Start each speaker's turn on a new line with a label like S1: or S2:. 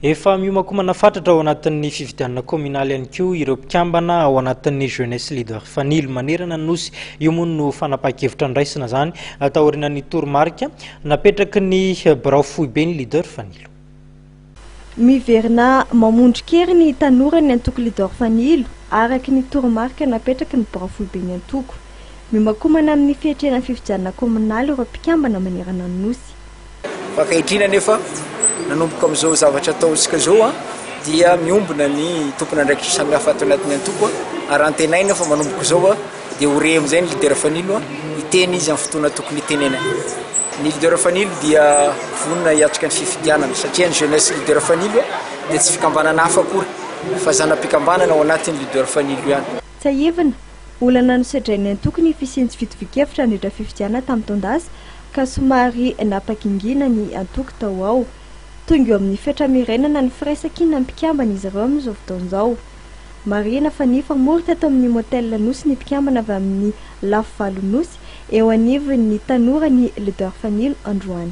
S1: Efa miomakomana fatratra ao anatin'ny fifidianana kominaly ihany koa ireo mpikambana ao anatin'ny jeunesse leader fanilo manerana nosy io moa no fanapakevitra andraisina zany atahorinan'ny toromarika napetraky ny birao foibe ny leader fanilo.
S2: Miverina mamondrikery ny tanora ny antoko leader fanilo araky ny toromarika napetraky ny birao foibe ny antoko. Miomakomana amin'ny fiatrena fifidianana kominaly ireo mpikambana manerana nosy.
S3: Fakahidrina nefa nanomboka amizao zavatra ataontsika zao dia miombona ny tompona ndraiky samihafa ato anatin'ny antoko ary antenaina fa manomboka zao dia ore amizay ny leader fanilo iteny izy amin'ny fotoana tokony itenena. Ny leader fanilo dia vonona hiatrika ny fifidianana satria ny jeunesse leader fanilo dia tsy fikambanana hafa akory fa zanam-pikambanana ao anatin'ny leader fanilo ihany.
S2: Tsaivana olana nosedrainy antoko ny fisian'ny fitovikevitra nidra fifidianana tamin'ny taondasa ka somary napakingina ny antoko tao ao. Tonga eo amin'ny fiatramirenana ny firesakina mpikambana izy ireo amin'izao fotoan'izao. Marina Fanifa mory teto amin'ny motel nosy ny mpikambana avy amin'ny lafo valo nosy eo anivon'ny tanora ny leader fanilo androany.